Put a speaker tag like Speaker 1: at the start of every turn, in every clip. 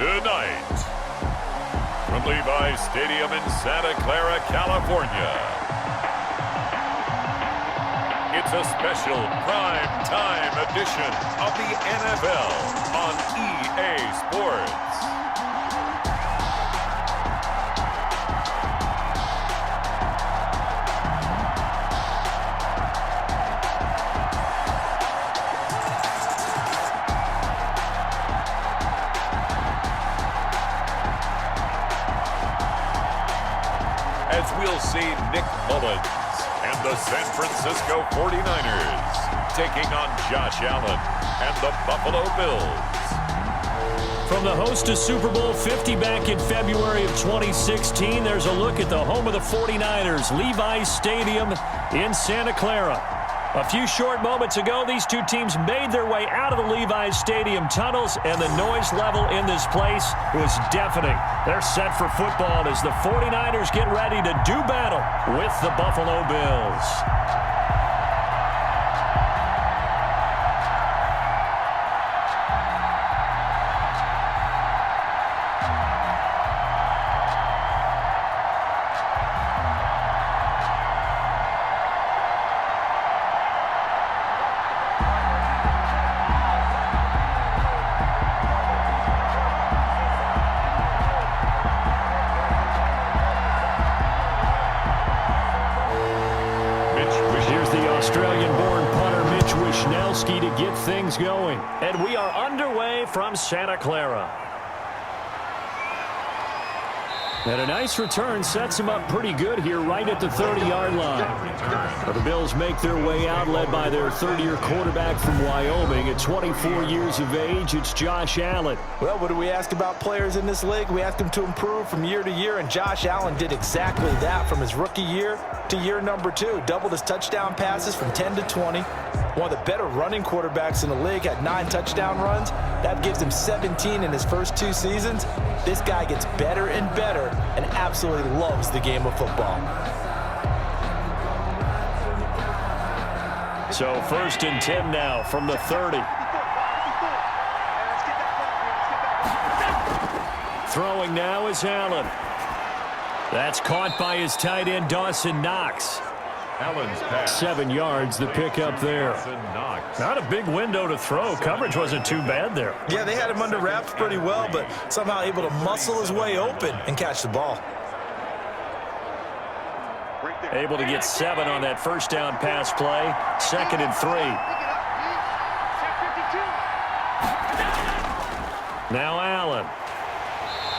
Speaker 1: Tonight, from Levi Stadium in Santa Clara, California, it's a special prime time edition of the NFL on EA Sports. As we'll see Nick Mullins and the San Francisco 49ers taking on Josh Allen and the Buffalo Bills.
Speaker 2: From the host to Super Bowl 50 back in February of 2016, there's a look at the home of the 49ers, Levi Stadium in Santa Clara. A few short moments ago, these two teams made their way out of the Levi Stadium tunnels, and the noise level in this place was deafening. They're set for football as the 49ers get ready to do battle with the Buffalo Bills. Australian-born punter Mitch Wishnowsky to get things going. And we are underway from Santa Clara. And a nice return sets him up pretty good here right at the 30-yard line. The Bills make their way out, led by their third-year quarterback from Wyoming. At 24 years of age, it's Josh Allen.
Speaker 3: Well, what do we ask about players in this league? We ask them to improve from year to year, and Josh Allen did exactly that from his rookie year to year number 2. Doubled his touchdown passes from 10 to 20. One of the better running quarterbacks in the league, had 9 touchdown runs. That gives him 17 in his first 2 seasons. This guy gets better and better and absolutely loves the game of football.
Speaker 2: So 1st and 10 now from the 30. Throwing now is Allen. That's caught by his tight end, Dawson Knox.
Speaker 1: Allen's pass.
Speaker 2: 7 yards, the pickup there. Not a big window to throw. Coverage wasn't too bad there.
Speaker 3: Yeah, they had him under wraps pretty well, but somehow able to muscle his way open and catch the ball.
Speaker 2: Able to get 7 on that first down pass play. 2nd and 3. Now Allen.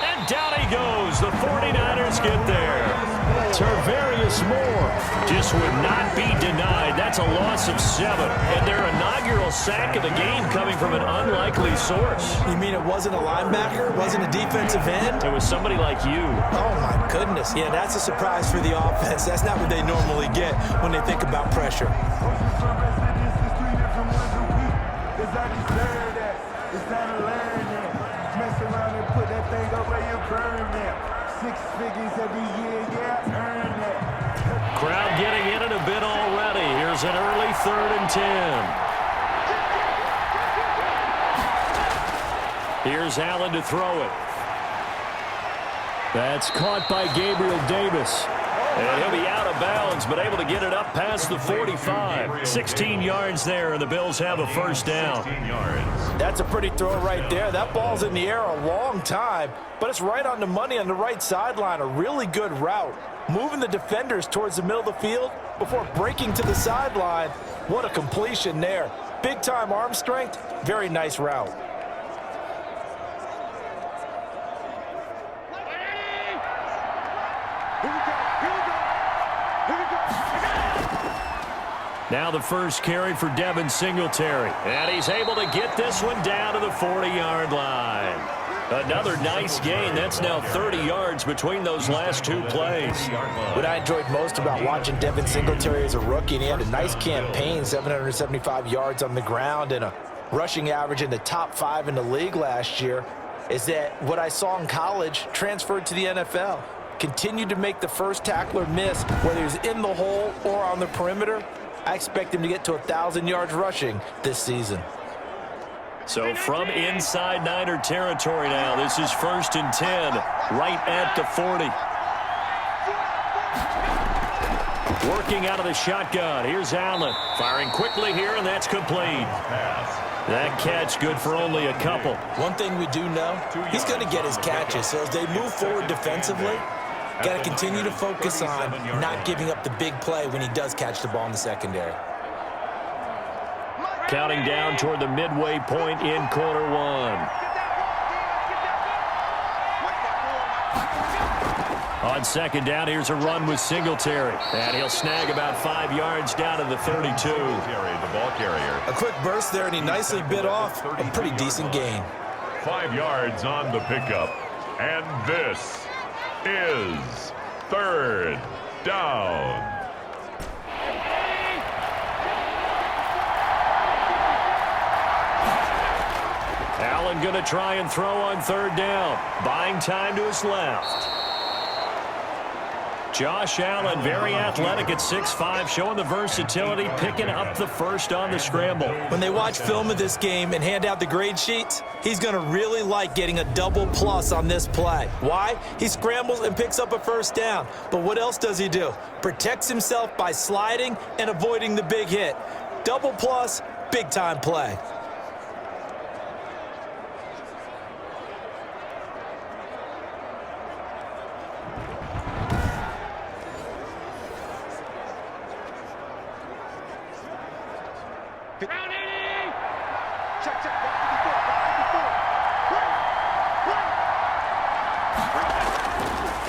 Speaker 2: And down he goes. The 49ers get there. Tarvarius Moore just would not be denied. That's a loss of 7. And their inaugural sack of the game coming from an unlikely source.
Speaker 3: You mean it wasn't a linebacker? It wasn't a defensive end?
Speaker 2: It was somebody like you.
Speaker 3: Oh, my goodness. Yeah, that's a surprise for the offense. That's not what they normally get when they think about pressure.
Speaker 2: Crowd getting in it a bit already. Here's an early 3rd and 10. Here's Allen to throw it. That's caught by Gabriel Davis. And he'll be out of bounds, but able to get it up past the 45. 16 yards there, and the Bills have a first down.
Speaker 3: That's a pretty throw right there. That ball's in the air a long time, but it's right on the money on the right sideline. A really good route. Moving the defenders towards the middle of the field before breaking to the sideline. What a completion there. Big-time arm strength. Very nice route.
Speaker 2: Now the first carry for Devin Singletary. And he's able to get this one down to the 40-yard line. Another nice gain. That's now 30 yards between those last 2 plays.
Speaker 3: What I enjoyed most about watching Devin Singletary as a rookie, and he had a nice campaign, 775 yards on the ground and a rushing average in the top 5 in the league last year, is that what I saw in college transferred to the NFL. Continued to make the first tackler miss, whether he's in the hole or on the perimeter. I expect him to get to 1,000 yards rushing this season.
Speaker 2: So from inside Niner territory now, this is 1st and 10, right at the 40. Working out of the shotgun. Here's Allen. Firing quickly here, and that's complete. That catch good for only a couple.
Speaker 3: One thing we do know, he's going to get his catches. So as they move forward defensively, got to continue to focus on not giving up the big play when he does catch the ball in the secondary.
Speaker 2: Counting down toward the midway point in quarter one. On 2nd down, here's a run with Singletary. And he'll snag about 5 yards down to the 32.
Speaker 1: The ball carrier.
Speaker 3: A quick burst there, and he nicely bit off a pretty decent gain.
Speaker 1: 5 yards on the pickup. And this is 3rd down.
Speaker 2: Allen going to try and throw on 3rd down. Buying time to his left. Josh Allen, very athletic at 6'5", showing the versatility, picking up the first on the scramble.
Speaker 3: When they watch film of this game and hand out the grade sheets, he's going to really like getting a double plus on this play. Why? He scrambles and picks up a 1st down. But what else does he do? Protects himself by sliding and avoiding the big hit. Double plus, big-time play.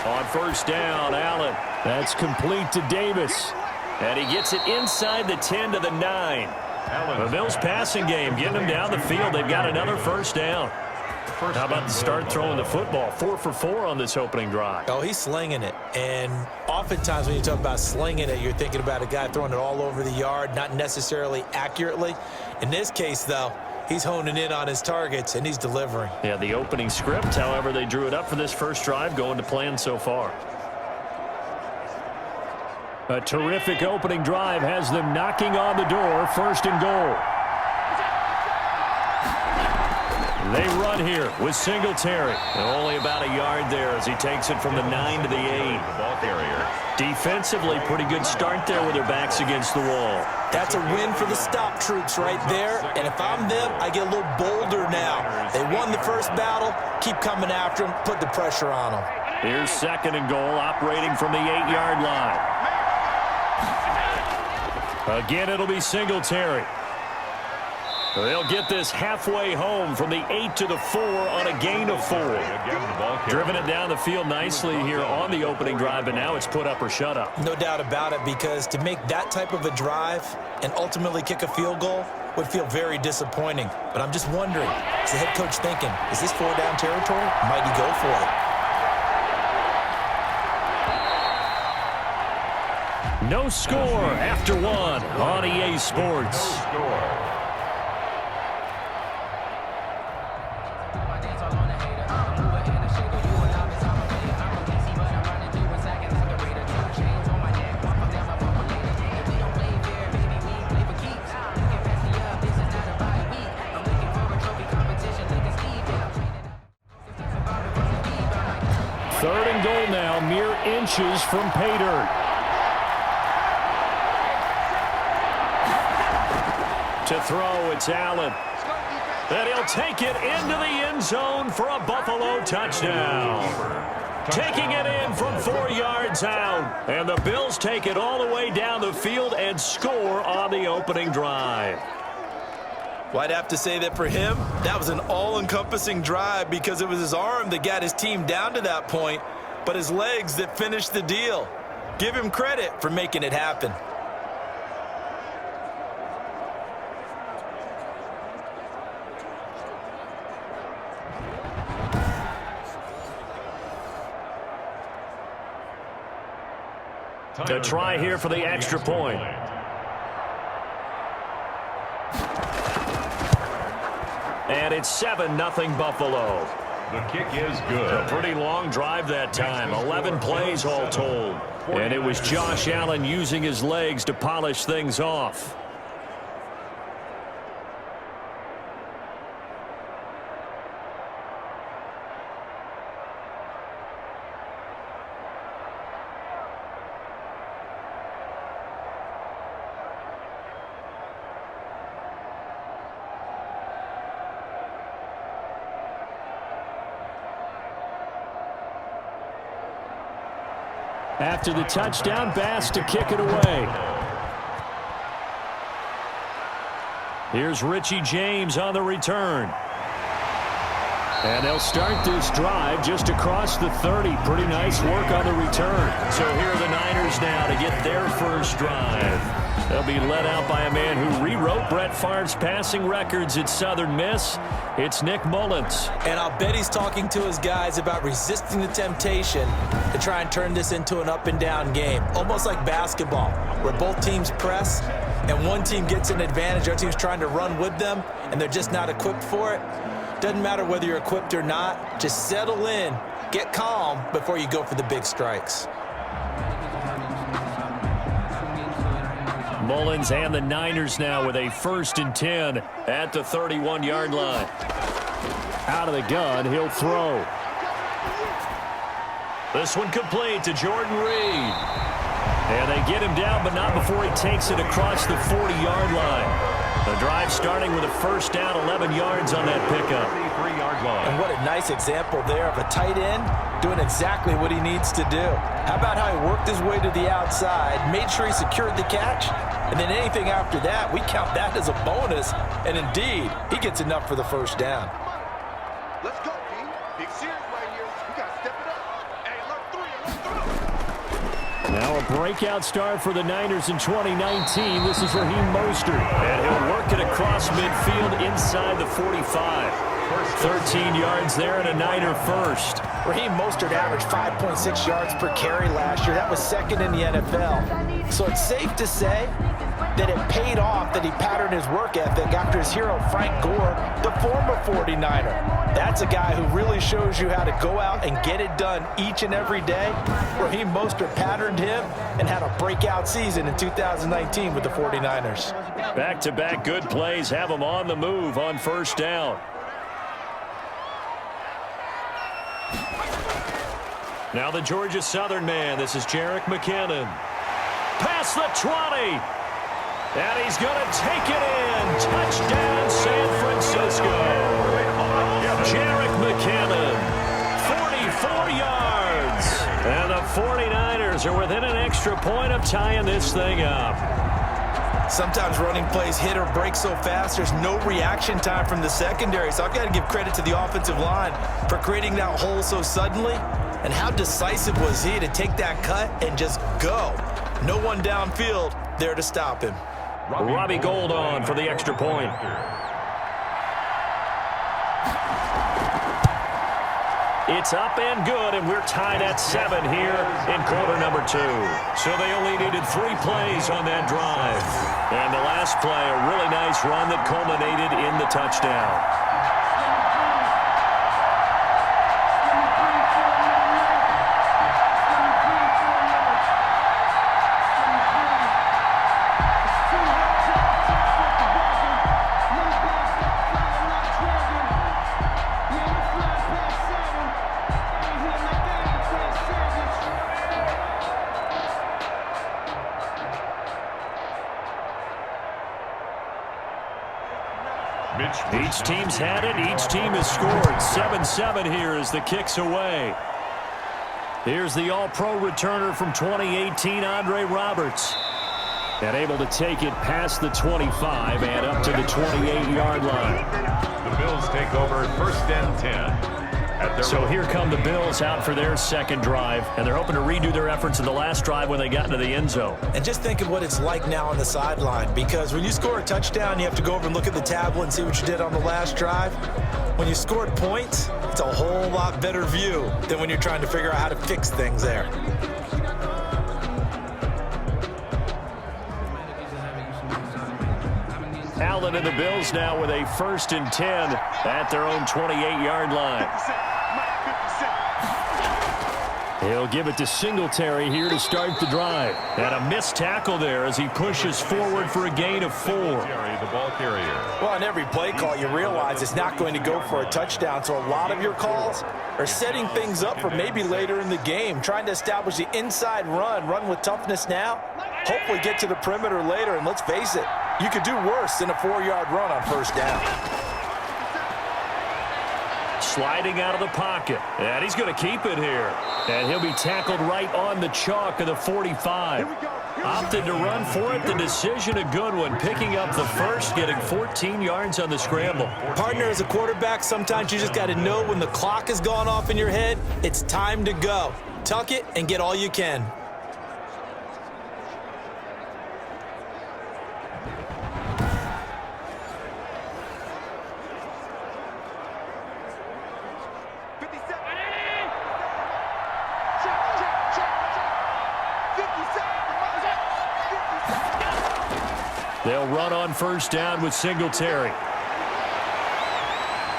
Speaker 2: On 1st down, Allen. That's complete to Davis. And he gets it inside the 10 to the 9. The Bills passing game getting them down the field. They've got another 1st down. How about the start throwing the football? 4 for 4 on this opening drive.
Speaker 3: Oh, he's slinging it. And oftentimes when you talk about slinging it, you're thinking about a guy throwing it all over the yard, not necessarily accurately. In this case, though, he's honing in on his targets, and he's delivering.
Speaker 2: Yeah, the opening script, however, they drew it up for this first drive, going to plan so far. A terrific opening drive has them knocking on the door, 1st and goal. They run here with Singletary. And only about a yard there as he takes it from the 9 to the 8.
Speaker 1: Ball carrier.
Speaker 2: Defensively, pretty good start there with their backs against the wall.
Speaker 3: That's a win for the stop troops right there. And if I'm them, I get a little bolder now. They won the first battle. Keep coming after them. Put the pressure on them.
Speaker 2: Here's 2nd and goal, operating from the 8-yard line. Again, it'll be Singletary. They'll get this halfway home from the 8 to the 4 on a gain of 4. Driven it down the field nicely here on the opening drive, but now it's put up or shut up.
Speaker 3: No doubt about it, because to make that type of a drive and ultimately kick a field goal would feel very disappointing. But I'm just wondering, is the head coach thinking, is this 4-down territory? Might he go for it?
Speaker 2: No score after 1 on EA Sports. Third and goal now, mere inches from pay dirt. To throw, it's Allen. And he'll take it into the end zone for a Buffalo touchdown. Taking it in from 4 yards out. And the Bills take it all the way down the field and score on the opening drive.
Speaker 3: Well, I'd have to say that for him, that was an all-encompassing drive, because it was his arm that got his team down to that point, but his legs that finished the deal. Give him credit for making it happen.
Speaker 2: To try here for the extra point. And it's 7-0 Buffalo.
Speaker 1: The kick is good.
Speaker 2: A pretty long drive that time, 11 plays all told. And it was Josh Allen using his legs to polish things off. After the touchdown, Bass to kick it away. Here's Richie James on the return. And they'll start this drive just across the 30. Pretty nice work on the return. So here are the Niners now to get their first drive. They'll be led out by a man who rewrote Brett Favre's passing records at Southern Miss. It's Nick Mullins.
Speaker 3: And I'll bet he's talking to his guys about resisting the temptation to try and turn this into an up-and-down game. Almost like basketball, where both teams press, and one team gets an advantage, the other team's trying to run with them, and they're just not equipped for it. Doesn't matter whether you're equipped or not. Just settle in, get calm before you go for the big strikes.
Speaker 2: Mullins and the Niners now with a 1st and 10 at the 31-yard line. Out of the gun, he'll throw. This one complete to Jordan Reed. And they get him down, but not before he takes it across the 40-yard line. The drive starting with a 1st down, 11 yards on that pickup.
Speaker 3: And what a nice example there of a tight end doing exactly what he needs to do. How about how he worked his way to the outside, made sure he secured the catch, and then anything after that, we count that as a bonus. And indeed, he gets enough for the 1st down.
Speaker 4: Let's go, D. Big series right here. We got to step it up. Hey, alert 3, alert 3.
Speaker 2: Now a breakout start for the Niners in 2019. This is Raheem Mostert. And he'll work it across midfield inside the 45. 13 yards there and a Niner first.
Speaker 3: Raheem Mostert averaged 5.6 yards per carry last year. That was 2nd in the NFL. So it's safe to say that it paid off that he patterned his work ethic after his hero Frank Gore, the former 49er. That's a guy who really shows you how to go out and get it done each and every day. Raheem Mostert patterned him and had a breakout season in 2019 with the 49ers.
Speaker 2: Back-to-back good plays have him on the move on 1st down. Now the Georgia Southern man. This is Jerick McKinnon. Past the 20. And he's going to take it in. Touchdown, San Francisco. Jerick McKinnon, 44 yards. And the 49ers are within an extra point of tying this thing up.
Speaker 3: Sometimes running plays hit or break so fast, there's no reaction time from the secondary. So I've got to give credit to the offensive line for creating that hole so suddenly. And how decisive was he to take that cut and just go? No one downfield there to stop him.
Speaker 2: Robbie Gould on for the extra point. It's up and good, and we're tied at 7 here in quarter number 2. So they only needed 3 plays on that drive. And the last play, a really nice run that culminated in the touchdown. Each team's had it. Each team has scored. 7-7 here as the kick's away. Here's the All-Pro returner from 2018, Andre Roberts. And able to take it past the 25 and up to the 28-yard line.
Speaker 1: The Bills take over 1st and 10.
Speaker 2: So here come the Bills out for their 2nd drive, and they're hoping to redo their efforts in the last drive when they got into the end zone.
Speaker 3: And just think of what it's like now on the sideline, because when you score a touchdown, you have to go over and look at the tablet and see what you did on the last drive. When you scored points, it's a whole lot better view than when you're trying to figure out how to fix things there.
Speaker 2: Allen and the Bills now with a 1st and 10 at their own 28-yard line. He'll give it to Singletary here to start the drive. And a missed tackle there as he pushes forward for a gain of 4.
Speaker 1: The ball carrier.
Speaker 3: Well, on every play call, you realize it's not going to go for a touchdown. So a lot of your calls are setting things up for maybe later in the game, trying to establish the inside run with toughness now, hopefully get to the perimeter later. And let's face it, you could do worse than a 4-yard run on 1st down.
Speaker 2: sliding out of the pocket. And he's going to keep it here. And he'll be tackled right on the chalk of the 45. Opted to run for it. The decision a good one. Picking up the first, getting 14 yards on the scramble.
Speaker 3: Partner, as a quarterback, sometimes you just got to know when the clock has gone off in your head, it's time to go. Tuck it and get all you can.
Speaker 2: They'll run on first down with Singletary.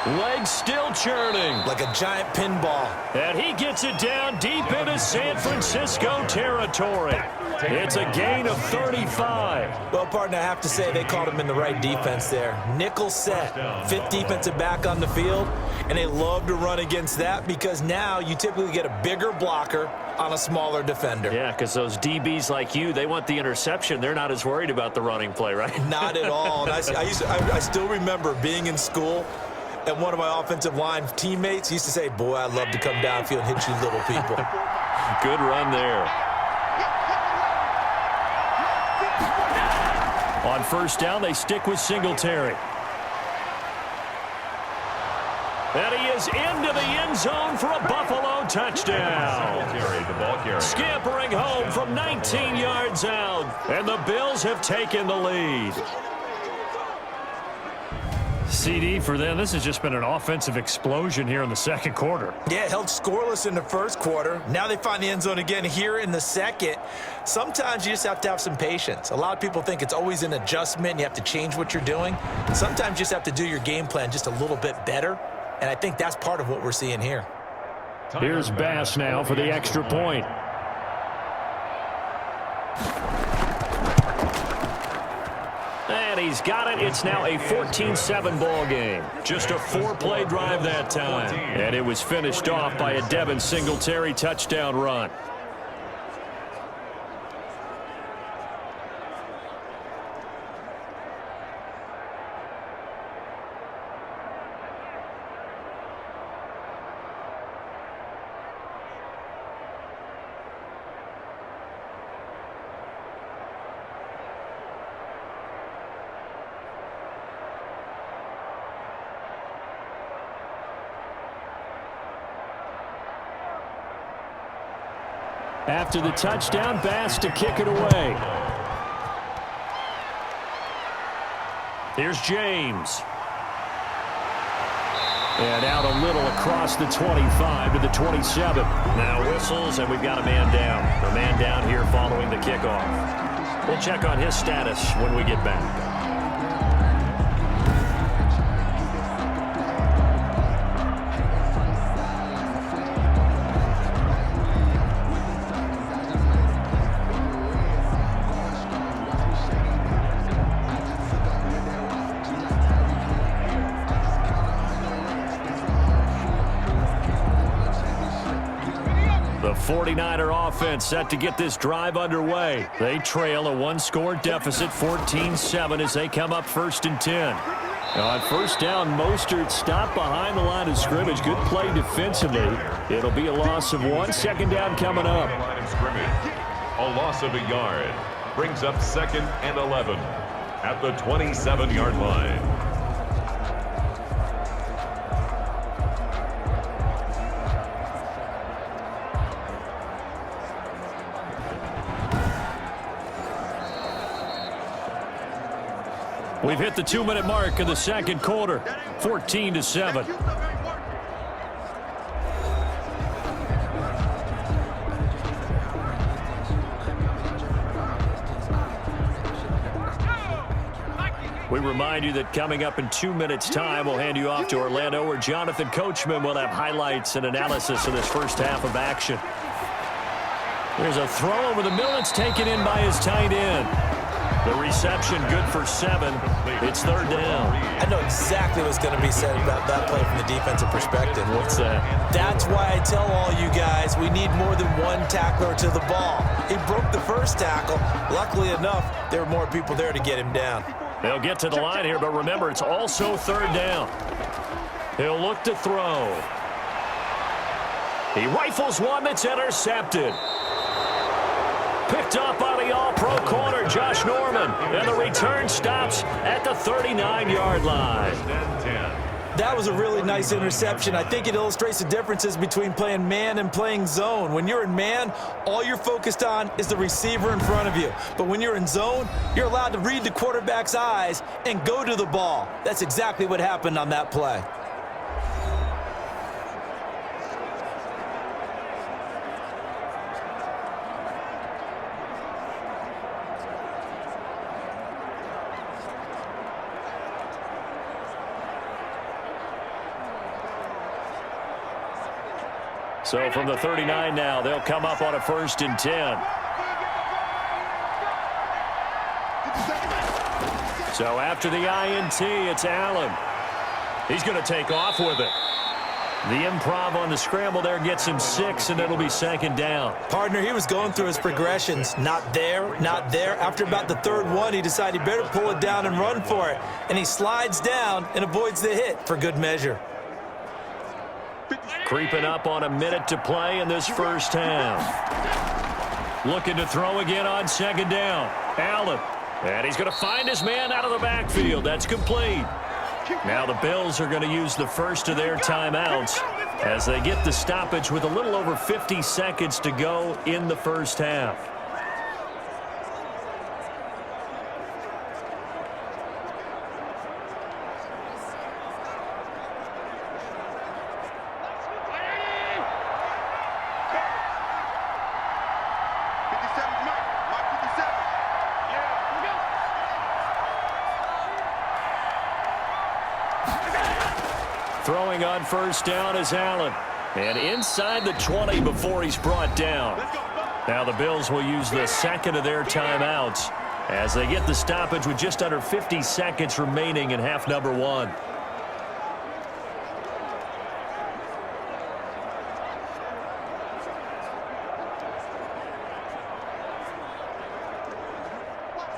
Speaker 2: Legs still churning.
Speaker 3: Like a giant pinball.
Speaker 2: And he gets it down deep into San Francisco territory. It's a gain of 35.
Speaker 3: Well, partner, I have to say they called him in the right defense there. Nickel set, fifth defensive back on the field, and they love to run against that because now you typically get a bigger blocker on a smaller defender.
Speaker 2: Yeah, because those DBs like you, they want the interception. They're not as worried about the running play, right?
Speaker 3: Not at all. And I still remember being in school, and one of my offensive line teammates used to say, boy, I'd love to come downfield and hit you little people.
Speaker 2: Good run there. On first down, they stick with Singletary. And he is into the end zone for a Buffalo touchdown. Scampering home from 19 yards out. And the Bills have taken the lead. CD for them, this has just been an offensive explosion here in the second quarter.
Speaker 3: Yeah, held scoreless in the first quarter. Now they find the end zone again here in the second. Sometimes you just have to have some patience. A lot of people think it's always an adjustment. You have to change what you're doing. Sometimes you just have to do your game plan just a little bit better. And I think that's part of what we're seeing here.
Speaker 2: Here's Bass now for the extra point. And he's got it. It's now a 14-7 ball game. Just a 4-play drive that time. And it was finished off by a Devin Singletary touchdown run. After the touchdown, Bass to kick it away. Here's James. And out a little across the 25 to the 27. Now whistles, and we've got a man down. A man down here following the kickoff. We'll check on his status when we get back. The 49er offense set to get this drive underway. They trail a one-score deficit, 14-7, as they come up 1st and 10. Now on first down, Mostert stopped behind the line of scrimmage. Good play defensively. It'll be a loss of 1. Second down coming up.
Speaker 1: A loss of a yard brings up 2nd and 11 at the 27-yard line.
Speaker 2: We've hit the 2-minute mark of the second quarter, 14-7. We remind you that coming up in 2 minutes' time, we'll hand you off to Orlando, where Jonathan Coachman will have highlights and analysis of this first half of action. There's a throw over the middle. It's taken in by his tight end. The reception good for 7. It's 3rd down.
Speaker 3: I know exactly what's going to be said about that play from the defensive perspective.
Speaker 2: What's that?
Speaker 3: That's why I tell all you guys we need more than one tackler to the ball. He broke the first tackle. Luckily enough, there were more people there to get him down.
Speaker 2: They'll get to the line here, but remember, it's also 3rd down. He'll look to throw. He rifles one that's intercepted. Picked up by the all-pro corner, Josh Norman. And the return stops at the 39-yard line.
Speaker 3: That was a really nice interception. I think it illustrates the differences between playing man and playing zone. When you're in man, all you're focused on is the receiver in front of you. But when you're in zone, you're allowed to read the quarterback's eyes and go to the ball. That's exactly what happened on that play.
Speaker 2: So from the 39 now, they'll come up on a 1st and 10. So after the INT, it's Allen. He's going to take off with it. The improv on the scramble there gets him 6, and it'll be 2nd down.
Speaker 3: Partner, he was going through his progressions. Not there, not there. After about the 3rd one, he decided he better pull it down and run for it. And he slides down and avoids the hit for good measure.
Speaker 2: Creeping up on a minute to play in this first half. Looking to throw again on 2nd down. Allen. And he's going to find his man out of the backfield. That's complete. Now the Bills are going to use the first of their timeouts as they get the stoppage with a little over 50 seconds to go in the first half. Throwing on 1st down is Allen. And inside the 20 before he's brought down. Now the Bills will use the 2nd of their timeouts as they get the stoppage with just under 50 seconds remaining in half number 1.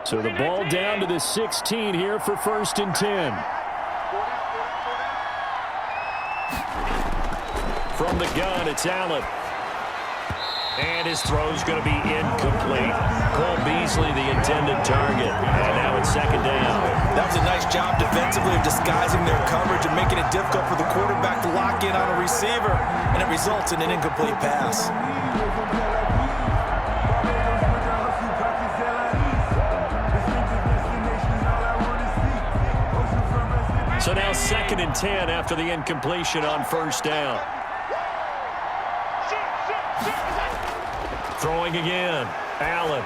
Speaker 2: So the ball down to the 16 here for 1st and 10. From the gun, it's Allen. And his throw's going to be incomplete. Cole Beasley, the intended target. And now it's 2nd down.
Speaker 3: That was a nice job defensively of disguising their coverage and making it difficult for the quarterback to lock in on a receiver. And it results in an incomplete pass.
Speaker 2: So now 2nd and 10 after the incompletion on 1st down. Throwing again. Allen.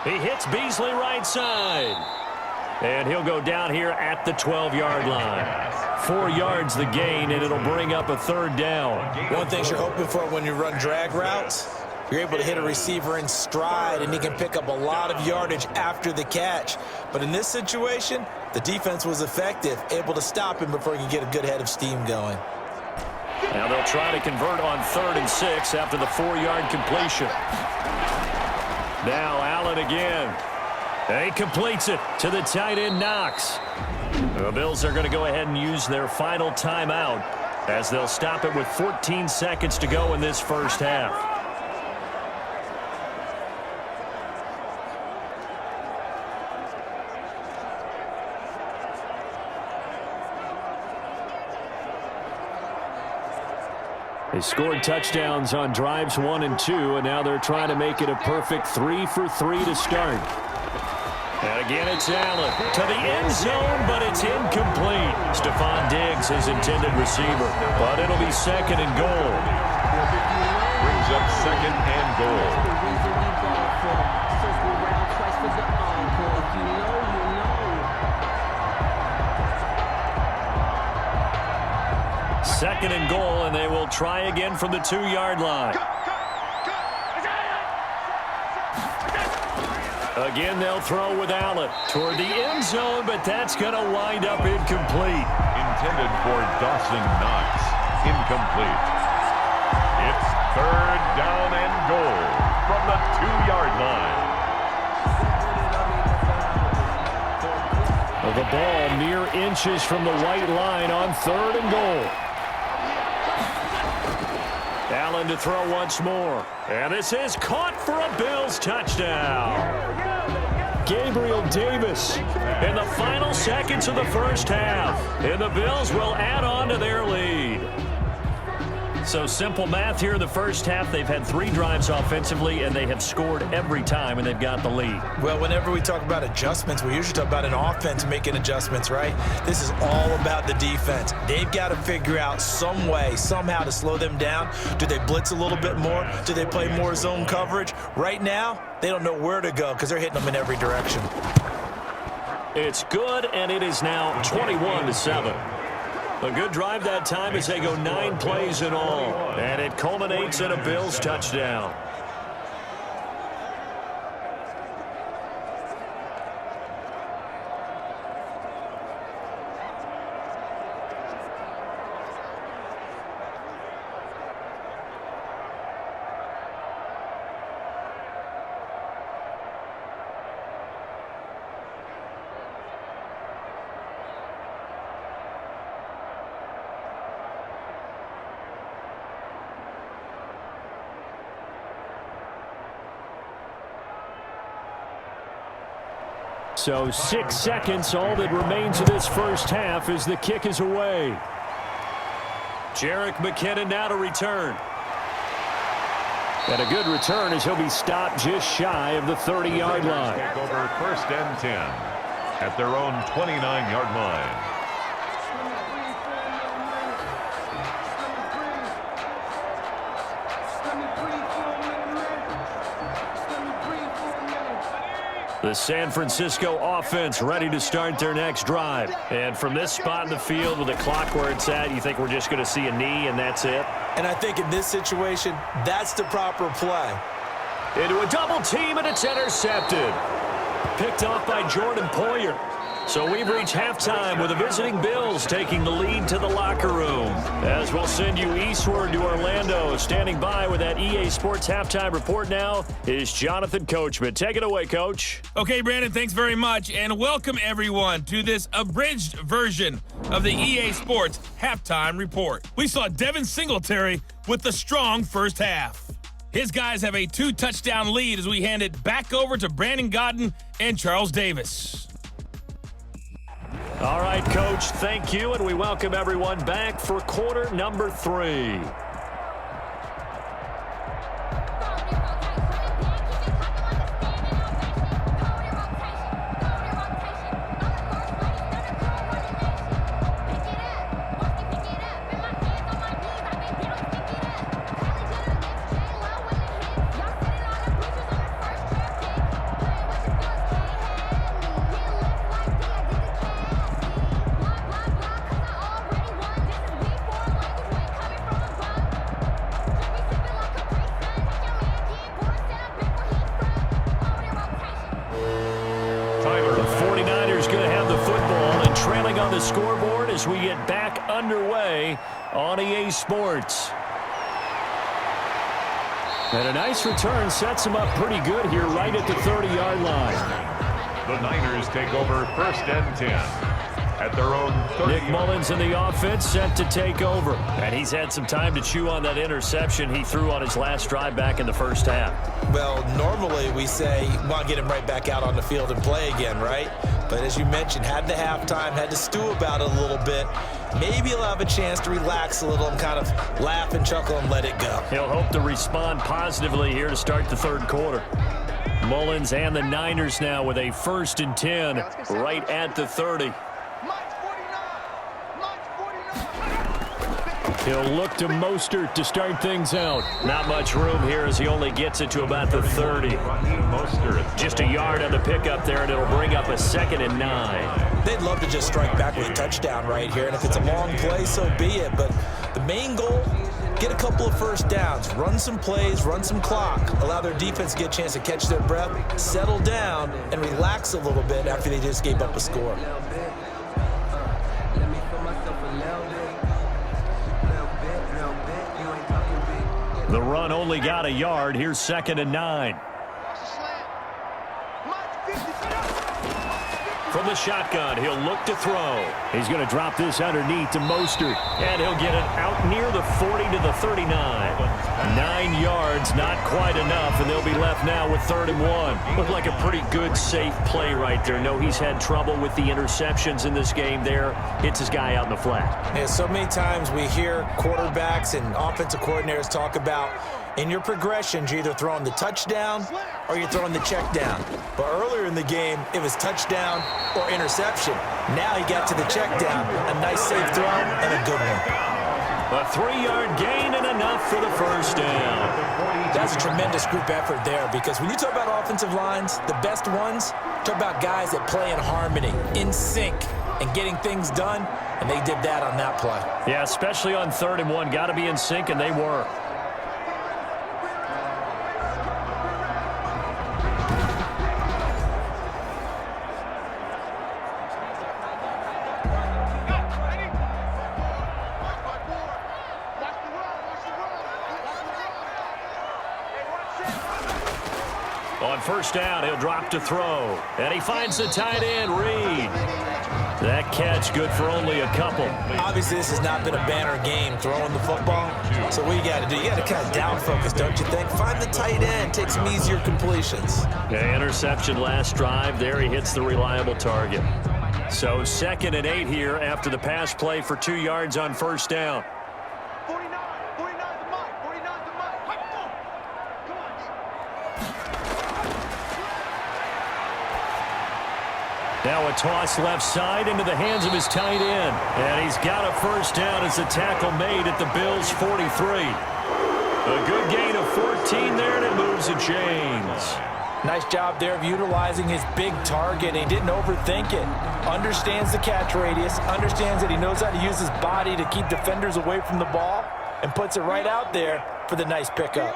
Speaker 2: He hits Beasley right side. And he'll go down here at the 12-yard line. 4 yards the gain, and it'll bring up a 3rd down.
Speaker 3: One thing you're hoping for when you run drag routes, you're able to hit a receiver in stride, and he can pick up a lot of yardage after the catch. But in this situation, the defense was effective, able to stop him before he could get a good head of steam going.
Speaker 2: Now they'll try to convert on 3rd and 6 after the 4-yard completion. Now Allen again. And he completes it to the tight end, Knox. The Bills are going to go ahead and use their final timeout as they'll stop it with 14 seconds to go in this first half. They scored touchdowns on drives 1 and 2, and now they're trying to make it a perfect 3 for 3 to start. And again, it's Allen to the end zone, but it's incomplete. Stephon Diggs, his intended receiver, but it'll be 2nd and goal.
Speaker 1: Brings up 2nd and goal.
Speaker 2: 2nd and goal, and they will try again from the 2-yard line. Again, they'll throw with Allen toward the end zone, but that's going to wind up incomplete.
Speaker 1: Intended for Dawson Knox. Incomplete. It's 3rd down and goal from the 2-yard line.
Speaker 2: The ball mere inches from the white line on 3rd and goal. Allen to throw once more. And this is caught for a Bills touchdown. Gabriel Davis in the final seconds of the first half. And the Bills will add on to their lead. So simple math here in the first half. They've had 3 drives offensively, and they have scored every time, and they've got the lead.
Speaker 3: Well, whenever we talk about adjustments, we usually talk about an offense making adjustments, right? This is all about the defense. They've got to figure out some way, somehow to slow them down. Do they blitz a little bit more? Do they play more zone coverage? Right now, they don't know where to go because they're hitting them in every direction.
Speaker 2: It's good, and it is now 21-7. A good drive that time as they go 9 plays in all. And it culminates in a Bills touchdown. So 6 seconds, all that remains of this first half as the kick is away. Jerick McKinnon now to return. And a good return as he'll be stopped just shy of the 30-yard line.
Speaker 1: Take over 1st and 10 at their own 29-yard line.
Speaker 2: The San Francisco offense ready to start their next drive. And from this spot in the field with the clock where it's at, you think we're just going to see a knee and that's it?
Speaker 3: And I think in this situation, that's the proper play.
Speaker 2: Into a double team, and it's intercepted. Picked off by Jordan Poyer. So we've reached halftime with the visiting Bills taking the lead to the locker room. As we'll send you eastward to Orlando. Standing by with that EA Sports halftime report now is Jonathan Coachman. Take it away, Coach.
Speaker 5: Okay, Brandon, thanks very much. And welcome, everyone, to this abridged version of the EA Sports halftime report. We saw Devin Singletary with the strong first half. His guys have a 2-touchdown lead as we hand it back over to Brandon Godden and Charles Davis.
Speaker 2: All right, Coach, thank you, and we welcome everyone back for quarter number 3. Scoreboard as we get back underway on EA Sports. And a nice return sets them up pretty good here right at the 30-yard line.
Speaker 1: The Niners take over 1st and 10 at their own 30.
Speaker 2: Nick Mullins in the offense set to take over. And he's had some time to chew on that interception he threw on his last drive back in the first half.
Speaker 3: Well, normally we say, want to get him right back out on the field and play again, right? But as you mentioned, had the halftime, had to stew about it a little bit. Maybe he'll have a chance to relax a little and kind of laugh and chuckle and let it go.
Speaker 2: He'll hope to respond positively here to start the third quarter. Mullins and the Niners now with a 1st and 10 right at the 30. He'll look to Mostert to start things out. Not much room here as he only gets it to about the 30. Just a yard on the pickup there, and it'll bring up a 2nd and 9.
Speaker 3: They'd love to just strike back with a touchdown right here, and if it's a long play, so be it. But the main goal, get a couple of first downs, run some plays, run some clock, allow their defense to get a chance to catch their breath, settle down, and relax a little bit after they just gave up a score.
Speaker 2: The run only got a yard. Here's 2nd and 9. from the shotgun. He'll look to throw. He's going to drop this underneath to Mostert, and he'll get it out near the 40 to the 39. 9 yards, not quite enough, and they'll be left now with 3rd and 1. Looked like a pretty good, safe play right there. No, he's had trouble with the interceptions in this game there. Hits his guy out in the flat.
Speaker 3: Yeah, so many times we hear quarterbacks and offensive coordinators talk about in your progressions, you're either throwing the touchdown or you're throwing the check down. But earlier in the game, it was touchdown or interception. Now he got to the check down, a nice safe throw and a good one.
Speaker 2: A 3-yard gain and enough for the first down.
Speaker 3: That's a tremendous group effort there, because when you talk about offensive lines, the best ones, talk about guys that play in harmony, in sync, and getting things done, and they did that on that play.
Speaker 2: Yeah, especially on 3rd and 1. Got to be in sync, and they were. On first down, he'll drop to throw. And he finds the tight end, Reed. That catch good for only a couple.
Speaker 3: Obviously, this has not been a banner game throwing the football. So what you got to do, you got to kind of down focus, don't you think? Find the tight end, take some easier completions.
Speaker 2: Okay, interception last drive. There he hits the reliable target. So 2nd and 8 here after the pass play for 2 yards on first down. Now a toss left side into the hands of his tight end. And he's got a first down as the tackle made at the Bills' 43. A good gain of 14 there, and it moves the chains.
Speaker 3: Nice job there of utilizing his big target. He didn't overthink it. Understands the catch radius. Understands that he knows how to use his body to keep defenders away from the ball. And puts it right out there for the nice pickup.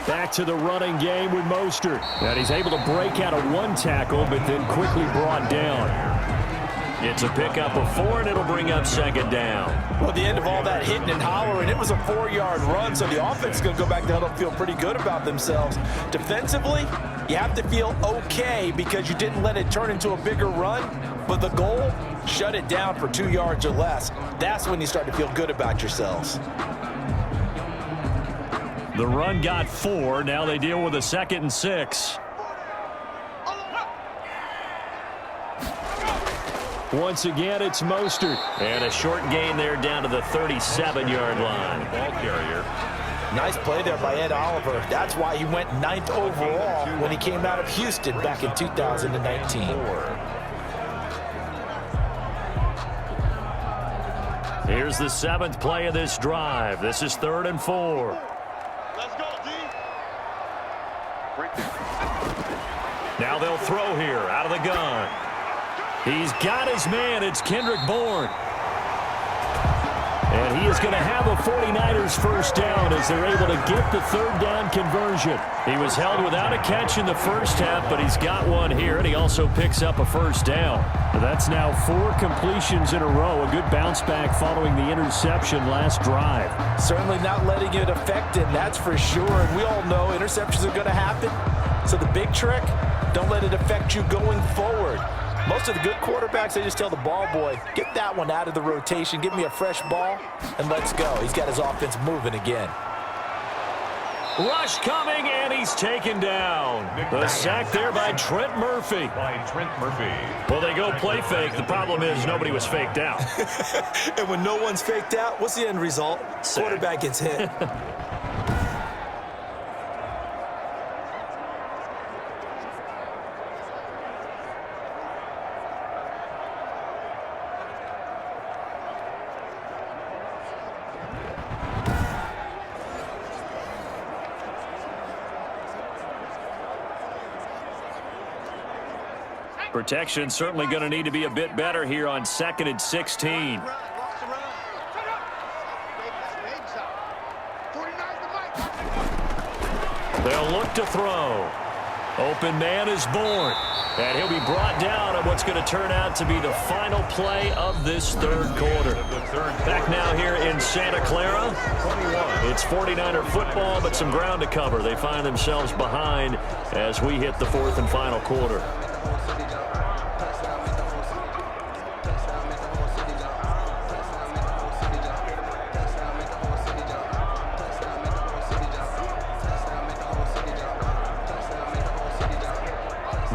Speaker 2: Back to the running game with Mostert. And he's able to break out of 1 tackle, but then quickly brought down. It's a pickup of 4, and it'll bring up 2nd down.
Speaker 3: Well, the end of all that hitting and hollering, it was a 4-yard run, so the offense is going to go back there and feel pretty good about themselves. Defensively, you have to feel okay because you didn't let it turn into a bigger run, but the goal, shut it down for 2 yards or less. That's when you start to feel good about yourselves.
Speaker 2: The run got 4. Now they deal with a 2nd and 6. Once again, it's Mostert. And a short gain there down to the 37-yard line.
Speaker 1: Ball carrier.
Speaker 3: Nice play there by Ed Oliver. That's why he went 9th overall when he came out of Houston back in 2019.
Speaker 2: Here's the 7th play of this drive. This is 3rd and 4.
Speaker 4: Let's go, D.
Speaker 2: Now they'll throw here out of the gun. He's got his man. It's Kendrick Bourne. And he is going to have a 49ers first down as they're able to get the 3rd down conversion. He was held without a catch in the first half, but he's got one here, and he also picks up a first down. That's now 4 completions in a row. A good bounce back following the interception last drive.
Speaker 3: Certainly not letting it affect him, that's for sure. And we all know interceptions are going to happen. So the big trick, don't let it affect you going forward. Most of the good quarterbacks, they just tell the ball boy, get that one out of the rotation, give me a fresh ball, and let's go. He's got his offense moving again.
Speaker 2: Rush coming, and he's taken down. The sack there by Trent Murphy. Well, they go play fake. The problem is nobody was faked out.
Speaker 3: And when no one's faked out, what's the end result? Sack. Quarterback gets hit.
Speaker 2: Protection certainly going to need to be a bit better here on 2nd and 16. They'll look to throw. Open man is Bourne. And he'll be brought down on what's going to turn out to be the final play of this 3rd quarter. Back now here in Santa Clara. It's 49er football, but some ground to cover. They find themselves behind as we hit the 4th and final quarter.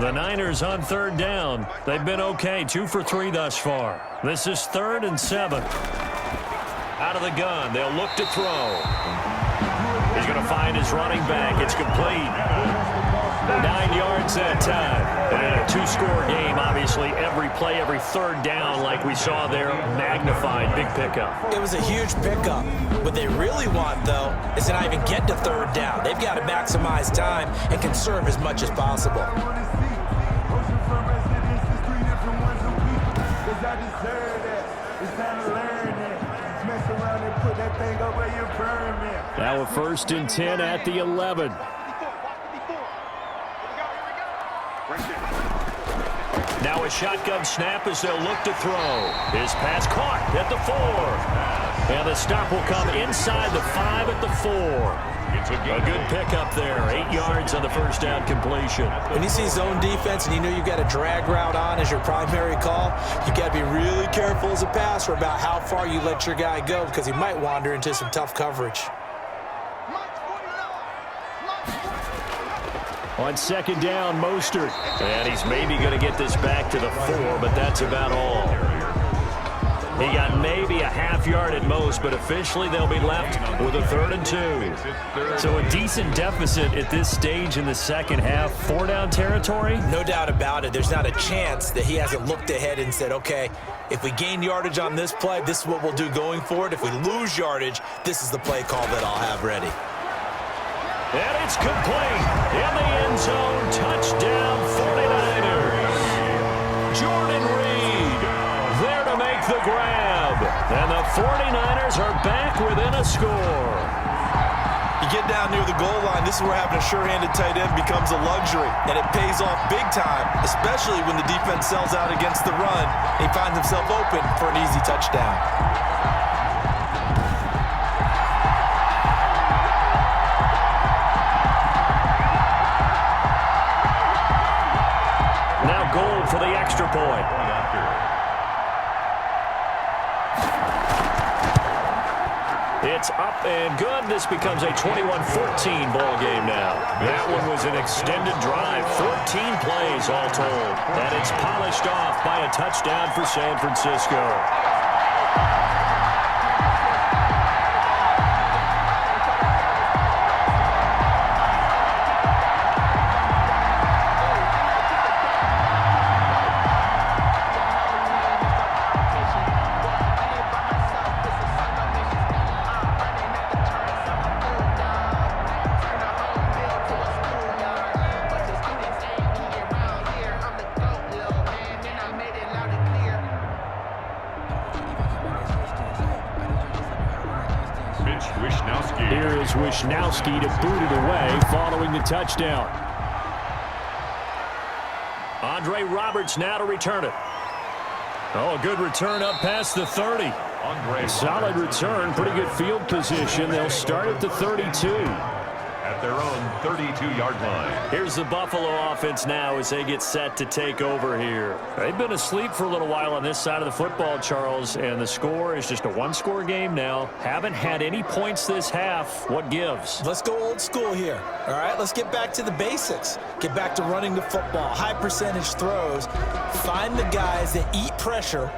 Speaker 2: The Niners on third down. They've been okay, 2 for 3 thus far. This is 3rd and 7. Out of the gun, they'll look to throw. He's going to find his running back. It's complete. 9 yards that time. And in a 2-score game, obviously, every play, every third down, like we saw there, magnified. Big pickup.
Speaker 3: It was a huge pickup. What they really want, though, is to not even get to third down. They've got to maximize time and conserve as much as possible.
Speaker 2: Now a 1st and 10 at the 11. Now a shotgun snap as they'll look to throw. His pass caught at the 4. And the stop will come inside the 5 at the 4. A good pickup there. 8 yards on the first down completion.
Speaker 3: When you see zone defense and you know you've got a drag route on as your primary call, you got to be really careful as a passer about how far you let your guy go because he might wander into some tough coverage.
Speaker 2: On 2nd down, Mostert. And he's maybe going to get this back to the 4, but that's about all. He got maybe a half yard at most, but officially they'll be left with a 3rd and 2. So a decent deficit at this stage in the second half. 4-down territory?
Speaker 3: No doubt about it. There's not a chance that he hasn't looked ahead and said, okay, if we gain yardage on this play, this is what we'll do going forward. If we lose yardage, this is the play call that I'll have ready.
Speaker 2: And it's complete. In the end zone, touchdown 49ers. Jordan Reed there to make the grab. And the 49ers are back within a score.
Speaker 3: You get down near the goal line, this is where having a sure-handed tight end becomes a luxury. And it pays off big time, especially when the defense sells out against the run. And he finds himself open for an easy touchdown.
Speaker 2: Goal for the extra point. It's up and good. This becomes a 21-14 ball game now. That one was an extended drive, 14 plays all told. And it's polished off by a touchdown for San Francisco. Here is Wisnowski to boot it away following the touchdown. Andre Roberts now to return it. Oh, a good return up past the 30. Solid return, pretty good field position. They'll start at the 32.
Speaker 1: At their own 32-yard line.
Speaker 2: Here's the Buffalo offense now as they get set to take over here. They've been asleep for a little while on this side of the football, Charles, and the score is just a one-score game now. Haven't had any points this half. What gives?
Speaker 3: Let's go old school here. All right, let's get back to the basics. Get back to running the football, high percentage throws. Find the guys that eat pressure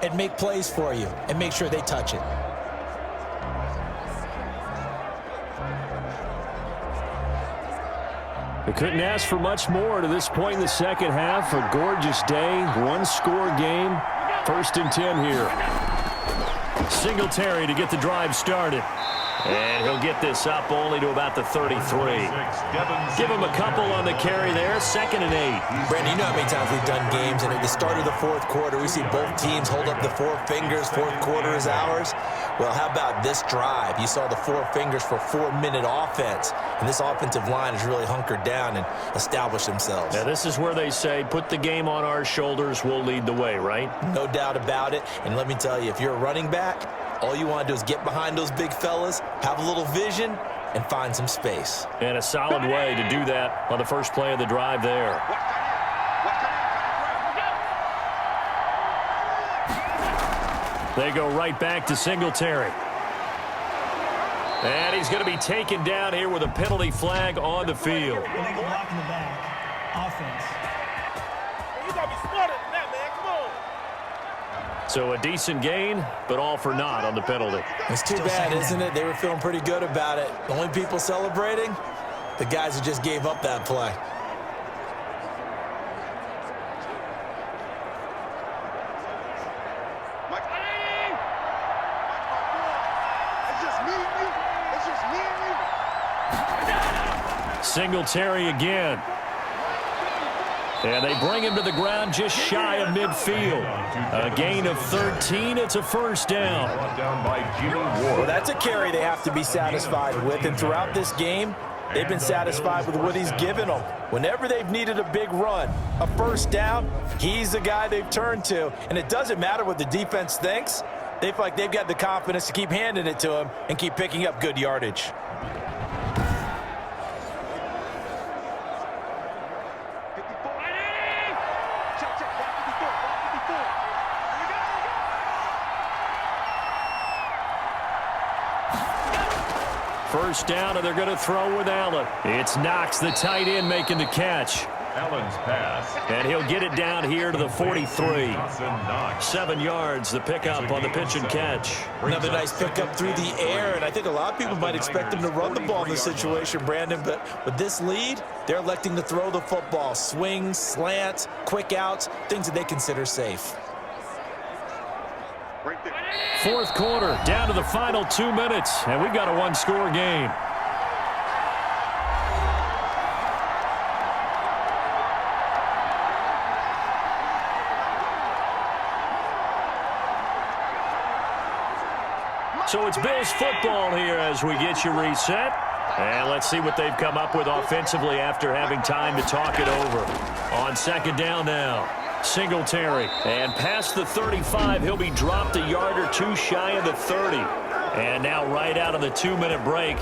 Speaker 3: and make plays for you and make sure they touch it.
Speaker 2: They couldn't ask for much more to this point in the second half. A gorgeous day, one-score game. 1st and 10 here. Singletary to get the drive started. And he'll get this up only to about the 33. Give him a couple on the carry there. 2nd and 8.
Speaker 3: Brandon, you know how many times we've done games, and at the start of the fourth quarter, we see both teams hold up the 4 fingers. Fourth quarter is ours. Well, how about this drive? You saw the 4 fingers for 4-minute offense, and this offensive line has really hunkered down and established themselves.
Speaker 2: Now, this is where they say, put the game on our shoulders, we'll lead the way, right?
Speaker 3: No doubt about it. And let me tell you, if you're a running back, all you want to do is get behind those big fellas, have a little vision, and find some space.
Speaker 2: And a solid way to do that on the first play of the drive there. They go right back to Singletary. And he's going to be taken down here with a penalty flag on the field.
Speaker 6: Illegal block in the back. offense.
Speaker 4: You gotta be smarter than that, man. Come on.
Speaker 2: So a decent gain, but all for naught on the penalty.
Speaker 3: It's too bad, isn't it? They were feeling pretty good about it. The only people celebrating, the guys who just gave up that play.
Speaker 2: Singletary again. And they bring him to the ground just shy of midfield. A gain of 13. It's a first down.
Speaker 3: Well, that's a carry they have to be satisfied with. And throughout this game, they've been satisfied with what he's given them. Whenever they've needed a big run, a first down, he's the guy they've turned to. And it doesn't matter what the defense thinks. They feel like they've got the confidence to keep handing it to him and keep picking up good yardage.
Speaker 2: First down, and they're going to throw with Allen. It's Knox, the tight end, making the catch.
Speaker 1: Allen's pass.
Speaker 2: And he'll get it down here to the 43. 7 yards, the pickup on the pitch and catch.
Speaker 3: Another nice pickup through the air, and I think a lot of people might expect him to run the ball in this situation, Brandon, but with this lead, they're electing to throw the football. Swings, slants, quick outs, things that they consider safe.
Speaker 2: Fourth quarter, down to the final 2 minutes, and we've got a one-score game. So it's Bills football here as we get you reset. And let's see what they've come up with offensively after having time to talk it over. On second down now. Singletary, and past the 35, he'll be dropped a yard or two shy of the 30. And now right out of the 2-minute break,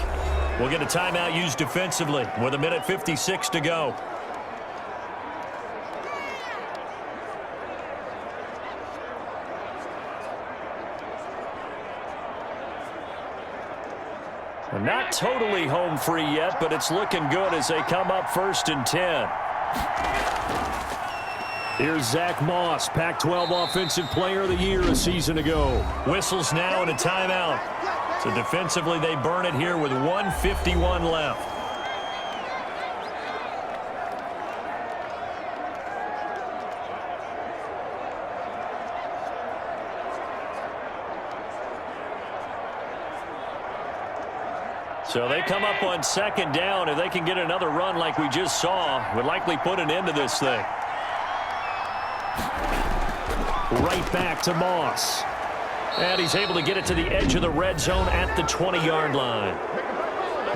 Speaker 2: we'll get a timeout used defensively with 1:56 to go. Not totally home free yet, but it's looking good as they come up 1st and 10. Here's Zach Moss, Pac-12 Offensive Player of the Year a season ago. Whistles now and a timeout. So defensively, they burn it here with 1:51 left. So they come up on second down. If they can get another run like we just saw, would likely put an end to this thing. Right back to Moss. And he's able to get it to the edge of the red zone at the 20-yard line.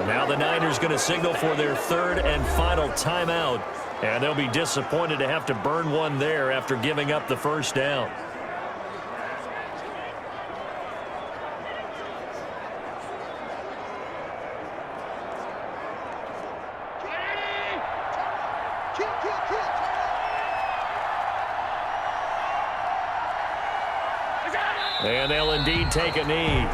Speaker 2: Now the Niners going to signal for their third and final timeout. And they'll be disappointed to have to burn one there after giving up the first down. And they'll indeed take a knee.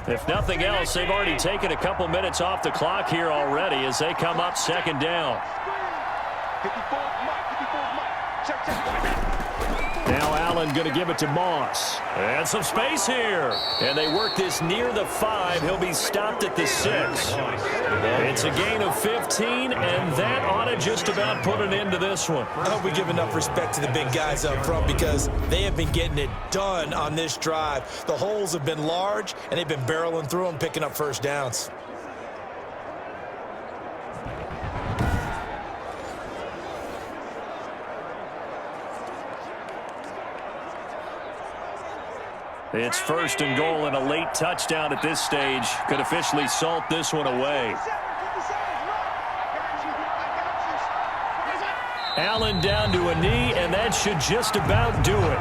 Speaker 2: If nothing else, they've already taken a couple minutes off the clock here already as they come up second down. Now Allen going to give it to Moss. And some space here. And they work this near the 5. He'll be stopped at the 6. It's a gain of 15, and that ought to just about put an end to this one.
Speaker 3: I hope we give enough respect to the big guys up front because they have been getting it done on this drive. The holes have been large, and they've been barreling through them, picking up first downs.
Speaker 2: It's 1st and goal, and a late touchdown at this stage could officially salt this one away. Allen down to a knee, and that should just about do it.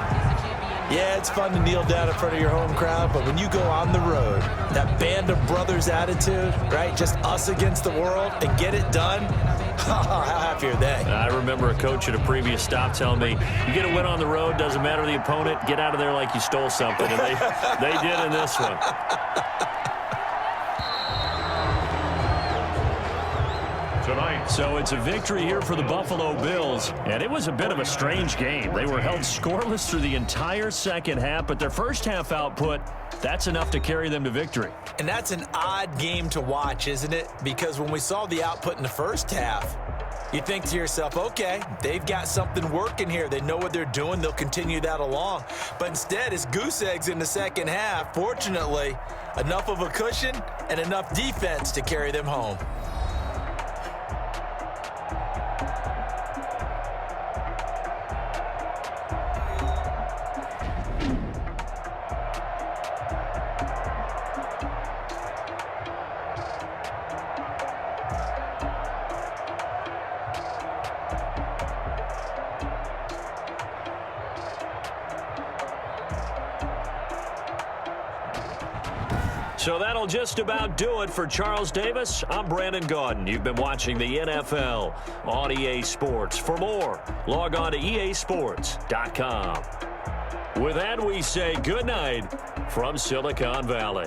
Speaker 3: Yeah, it's fun to kneel down in front of your home crowd, but when you go on the road, that band of brothers attitude, right? Just us against the world and get it done. How happy are they?
Speaker 2: I remember a coach at a previous stop telling me, you get a win on the road, doesn't matter the opponent, get out of there like you stole something. And they did in this one. So it's a victory here for the Buffalo Bills, and it was a bit of a strange game. They were held scoreless through the entire second half, but their first half output, that's enough to carry them to victory.
Speaker 3: And that's an odd game to watch, isn't it? Because when we saw the output in the first half, you think to yourself, okay, they've got something working here. They know what they're doing. They'll continue that along. But instead, it's goose eggs in the second half. Fortunately, enough of a cushion and enough defense to carry them home.
Speaker 2: So that'll just about do it for Charles Davis. I'm Brandon Gaudin. You've been watching the NFL on EA Sports. For more, log on to easports.com. With that, we say good night from Silicon Valley.